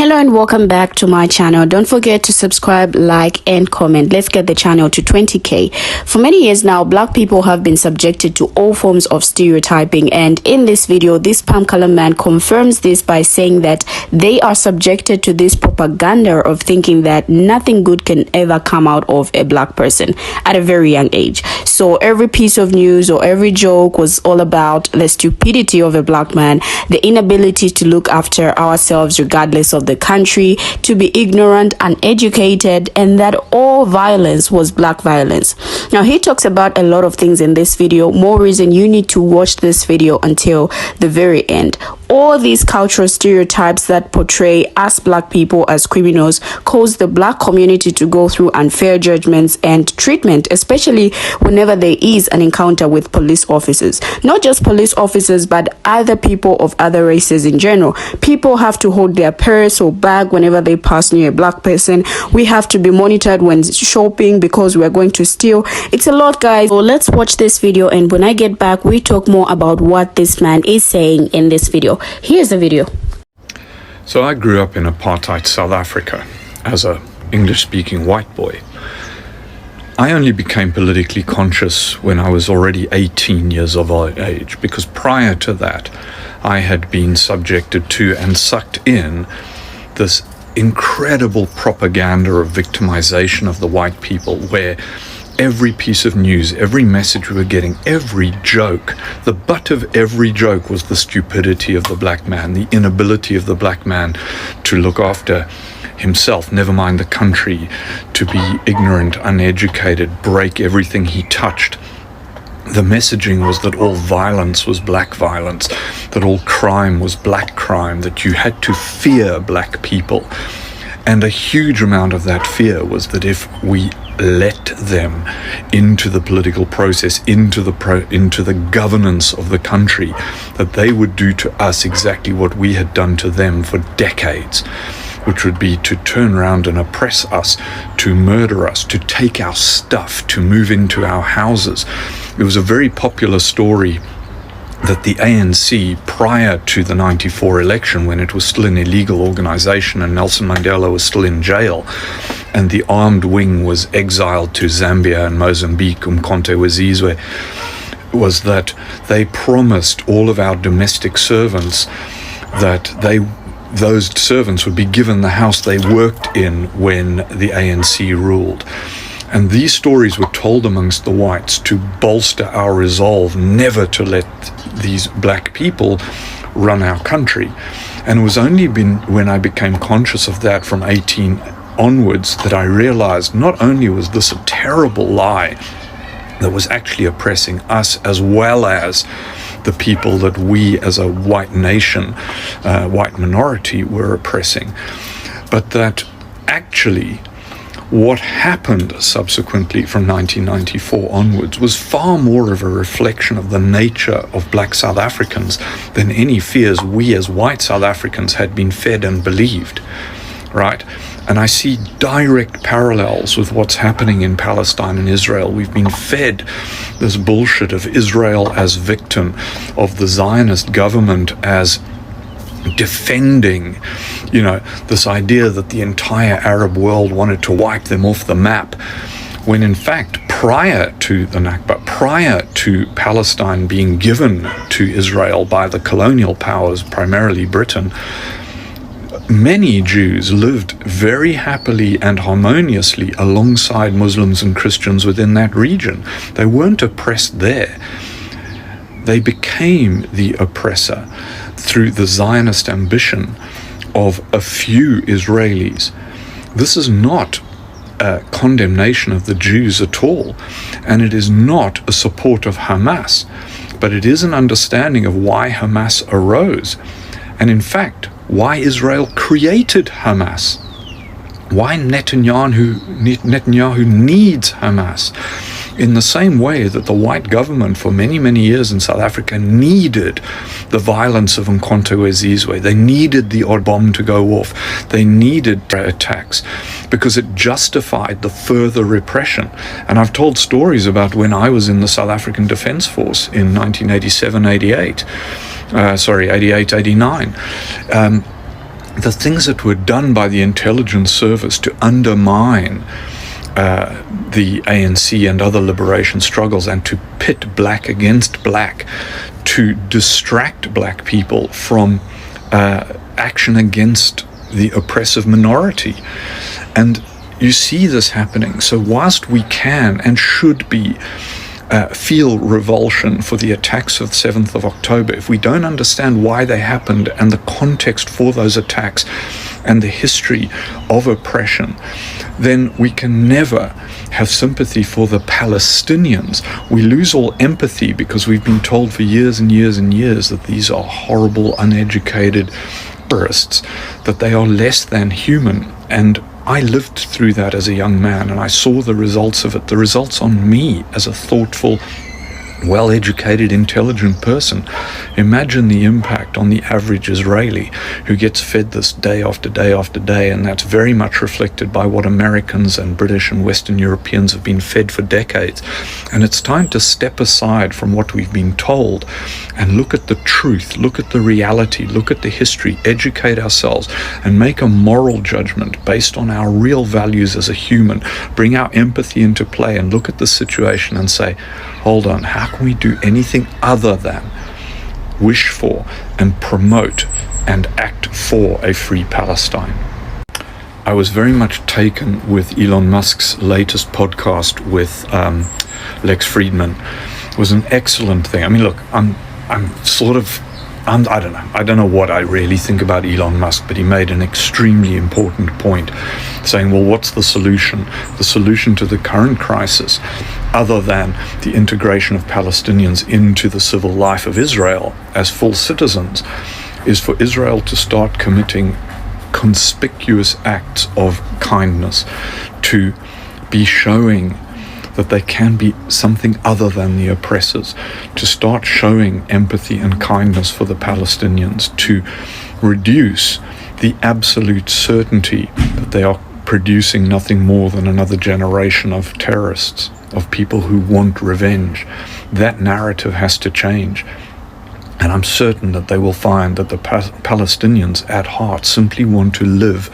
Hello and welcome back to my channel. Don't forget to subscribe, like and comment. Let's get the channel to 20k. For many years now, black people have been subjected to all forms of stereotyping, and in this video this palm color man confirms this by saying that they are subjected to this propaganda of thinking that nothing good can ever come out of a black person at a very young age. So every piece of news or every joke was all about the stupidity of a black man, the inability to look after ourselves regardless of the country, to be ignorant, uneducated, and that all violence was black violence. Now he talks about a lot of things in this video. More reason you need to watch this video until the very end. All these cultural stereotypes that portray us black people as criminals cause the black community to go through unfair judgments and treatment, especially whenever there is an encounter with police officers. Not just police officers, but other people of other races in general. People have to hold their purse or bag whenever they pass near a black person. We have to be monitored when shopping because we're going to steal. It's a lot, guys. So let's watch this video, and when I get back we talk more about what this man is saying in this video. Here's the video. So I grew up in apartheid South Africa as a English-speaking white boy. I only became politically conscious when I was already 18 years of age, because prior to that I had been subjected to and sucked in this incredible propaganda of victimization of the white people, where every piece of news, every message we were getting, every joke, the butt of every joke was the stupidity of the black man, the inability of the black man to look after himself, never mind the country, to be ignorant, uneducated, break everything he touched. The messaging was that all violence was black violence, that all crime was black crime, that you had to fear black people. And a huge amount of that fear was that if we let them into the political process, into the governance of the country, that they would do to us exactly what we had done to them for decades, which would be to turn around and oppress us, to murder us, to take our stuff, to move into our houses. It was a very popular story that the ANC, prior to the 94 election, when it was still an illegal organization and Nelson Mandela was still in jail, and the armed wing was exiled to Zambia and Mozambique, Umkhonto we Sizwe, was that they promised all of our domestic servants that those servants would be given the house they worked in when the ANC ruled. And these stories were told amongst the whites to bolster our resolve never to let these black people run our country. And it was only when I became conscious of that from 18 onwards that I realized not only was this a terrible lie that was actually oppressing us as well as the people that we as a white nation, white minority, were oppressing, but that actually what happened subsequently from 1994 onwards was far more of a reflection of the nature of black South Africans than any fears we as white South Africans had been fed and believed, right? And I see direct parallels with what's happening in Palestine and Israel. We've been fed this bullshit of Israel as victim, of the Zionist government as defending, this idea that the entire Arab world wanted to wipe them off the map, when in fact prior to the Nakba, prior to Palestine being given to Israel by the colonial powers, primarily Britain, many Jews lived very happily and harmoniously alongside Muslims and Christians within that region. They weren't oppressed there. They became the oppressor through the Zionist ambition of a few Israelis. This is not a condemnation of the Jews at all, and it is not a support of Hamas, but it is an understanding of why Hamas arose, and in fact why Israel created Hamas, why Netanyahu needs Hamas, in the same way that the white government for many, many years in South Africa needed the violence of Umkhonto we Sizwe. They needed the odd bomb to go off. They needed attacks because it justified the further repression. And I've told stories about when I was in the South African Defence Force in 1987-88. 88-89. the things that were done by the intelligence service to undermine the ANC and other liberation struggles, and to pit black against black, to distract black people from action against the oppressive minority. And you see this happening. So whilst we can and should be feel revulsion for the attacks of the 7th of October, if we don't understand why they happened and the context for those attacks and the history of oppression, then we can never have sympathy for the Palestinians. We lose all empathy because we've been told for years and years and years that these are horrible, uneducated terrorists, that they are less than human. And I lived through that as a young man, and I saw the results of it, the results on me as a thoughtful, well-educated, intelligent person. Imagine the impact on the average Israeli who gets fed this day after day after day, and that's very much reflected by what Americans and British and Western Europeans have been fed for decades. And it's time to step aside from what we've been told and look at the truth, look at the reality, look at the history, educate ourselves, and make a moral judgment based on our real values as a human. Bring our empathy into play and look at the situation and say, hold on, how can we do anything other than wish for and promote and act for a free Palestine? I was very much taken with Elon Musk's latest podcast with Lex Friedman. It was an excellent thing. I mean, look, I don't know what I really think about Elon Musk, but he made an extremely important point, saying, well, what's the solution? The solution to the current crisis, other than the integration of Palestinians into the civil life of Israel as full citizens, is for Israel to start committing conspicuous acts of kindness, to be showing that they can be something other than the oppressors, to start showing empathy and kindness for the Palestinians, to reduce the absolute certainty that they are producing nothing more than another generation of terrorists, of people who want revenge. That narrative has to change. And I'm certain that they will find that the Palestinians at heart simply want to live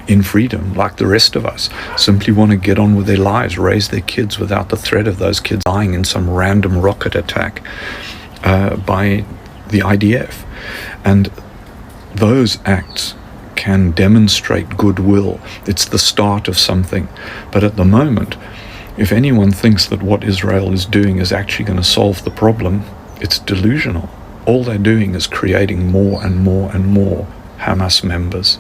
in freedom like the rest of us, simply want to get on with their lives, raise their kids without the threat of those kids dying in some random rocket attack by the IDF. And those acts can demonstrate goodwill. It's the start of something. But at the moment, if anyone thinks that what Israel is doing is actually going to solve the problem, it's delusional. All they're doing is creating more and more and more Hamas members.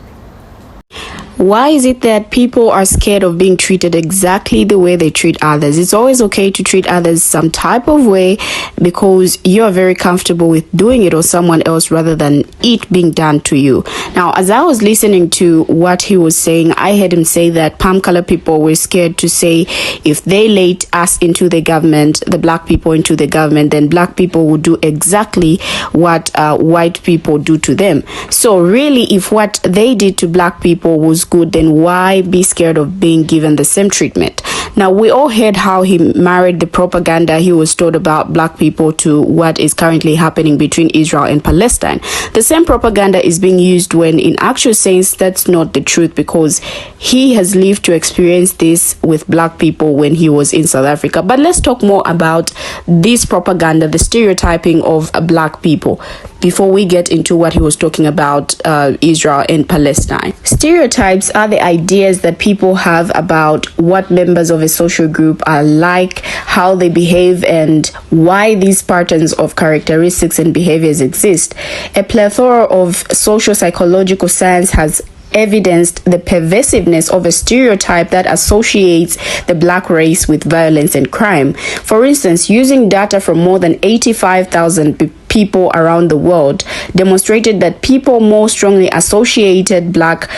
Why is it that people are scared of being treated exactly the way they treat others? It's always okay to treat others some type of way because you are very comfortable with doing it or someone else rather than it being done to you. Now, as I was listening to what he was saying, I heard him say that palm color people were scared to say if they let us into the government, the black people into the government, then black people would do exactly what white people do to them. So really, if what they did to black people was good, then why be scared of being given the same treatment? Now, we all heard how he married the propaganda he was told about black people to what is currently happening between Israel and Palestine. The same propaganda is being used when in actual sense that's not the truth, because he has lived to experience this with black people when he was in South Africa. But let's talk more about this propaganda, the stereotyping of black people, before we get into what he was talking about Israel and Palestine. Stereotypes are the ideas that people have about what members of a social group are like, how they behave, and why these patterns of characteristics and behaviors exist. A plethora of social psychological science has evidenced the pervasiveness of a stereotype that associates the black race with violence and crime. For instance, using data from more than 85,000 people around the world demonstrated that people more strongly associated black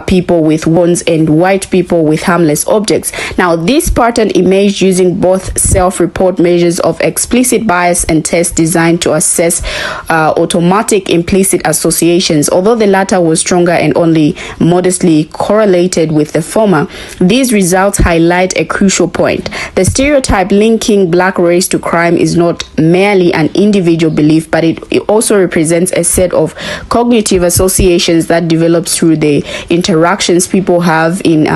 people with guns and white people with harmless objects. Now, this pattern emerged using both self-report measures of explicit bias and tests designed to assess automatic implicit associations. Although the latter was stronger and only modestly correlated with the former, these results highlight a crucial point. The stereotype linking black race to crime is not merely an individual belief belief, but it also represents a set of cognitive associations that develops through the interactions people have in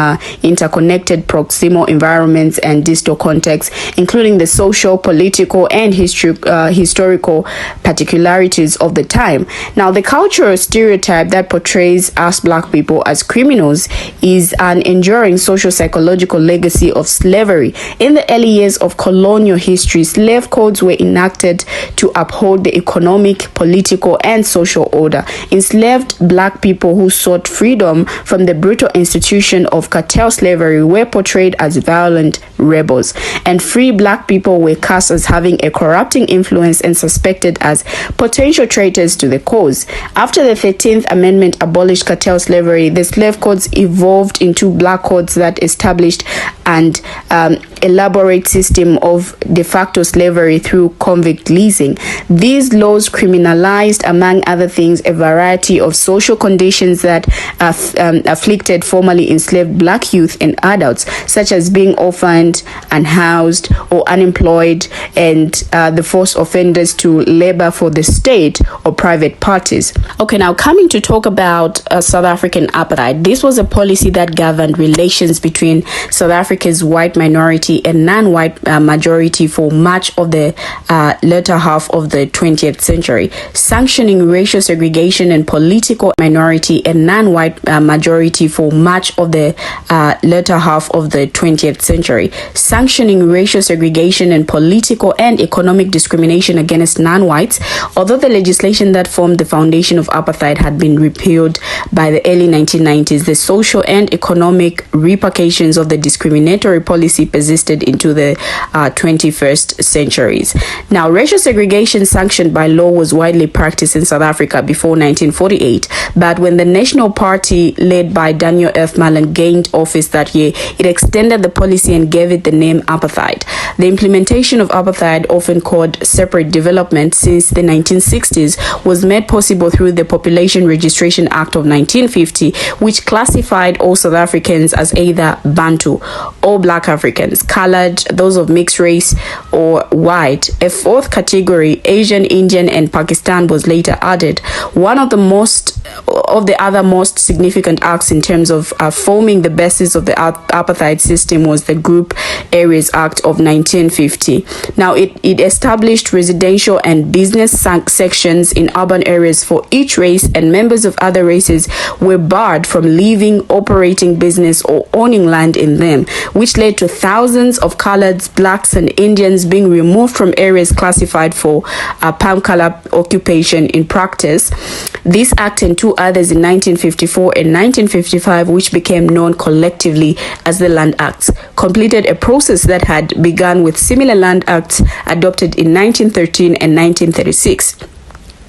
interconnected proximal environments and distal contexts, including the social, political, and historical particularities of the time. Now, the cultural stereotype that portrays us Black people as criminals is an enduring social psychological legacy of slavery. In the early years of colonial history, slave codes were enacted to uphold the economic, political, and social order. Enslaved Black people who sought freedom from the brutal institution of cartel slavery were portrayed as violent rebels, and free Black people were cast as having a corrupting influence and suspected as potential traitors to the cause. After the 13th Amendment abolished cartel slavery, the slave codes evolved into Black codes that established an elaborate system of de facto slavery through convict leasing. These laws criminalized, among other things, a variety of social conditions that afflicted formerly enslaved Black youth and adults, such as being orphaned, unhoused, or unemployed, and the forced offenders to labor for the state or private parties. Okay, now coming to talk about South African apartheid. This was a policy that governed relations between South Africa's white minority and non-white majority for much of the latter half of the 20th century, sanctioning racial segregation and political minority and non-white majority for much of the latter half of the 20th century, sanctioning racial segregation and political and economic discrimination against non-whites. Although the legislation that formed the foundation of apartheid had been repealed by the early 1990s, the social and economic repercussions of the discriminatory policy persisted into the 21st centuries. Now, racial segregation sanctioned by law was widely practiced in South Africa before 1948, but when the National Party led by Daniel F. Malan gained office that year, it extended the policy and gave it the name apartheid. The implementation of apartheid, often called separate development since the 1960s, was made possible through the Population Registration Act of 1950, which classified all South Africans as either Bantu, all Black Africans, colored, those of mixed race, or white. A fourth category, Asian, Indian, and Pakistan, was later added. One of the other most significant acts in terms of forming the basis of the apartheid system was the Group Areas Act of 1950. Now, it established residential and business sections in urban areas for each race, and members of other races were barred from living, operating business, or owning land in them, which led to thousands of coloreds, Blacks, and Indians being removed from areas classified for palm color occupation in practice. This act and two others in 1954 and 1955, which became known collectively as the Land Acts, completed a process that had begun with similar Land Acts adopted in 1913 and 1936.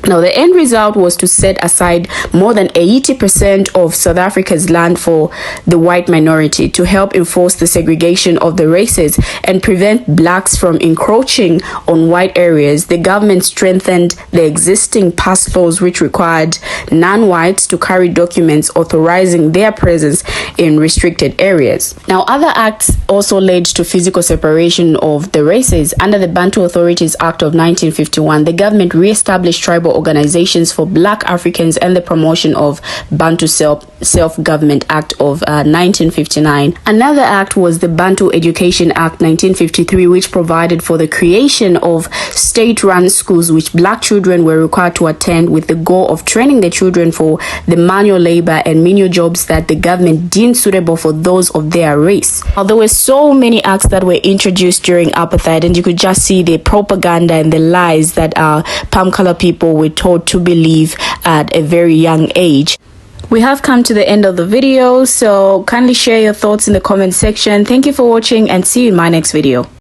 Now, the end result was to set aside more than 80% of South Africa's land for the white minority to help enforce the segregation of the races and prevent Blacks from encroaching on white areas. The government strengthened the existing pass laws, which required non-whites to carry documents authorizing their presence in restricted areas. Now, other acts also led to physical separation of the races. Under the Bantu Authorities Act of 1951, the government re-established tribal organizations for Black Africans and the promotion of Bantu Self-Government Act of 1959. Another act was the Bantu Education Act 1953, which provided for the creation of state-run schools which Black children were required to attend, with the goal of training the children for the manual labor and menial jobs that the government deemed suitable for those of their race. Now, there were so many acts that were introduced during apartheid, and you could just see the propaganda and the lies that palm color people were taught to believe at a very young age. We have come to the end of the video, so kindly share your thoughts in the comment section. Thank you for watching, and see you in my next video.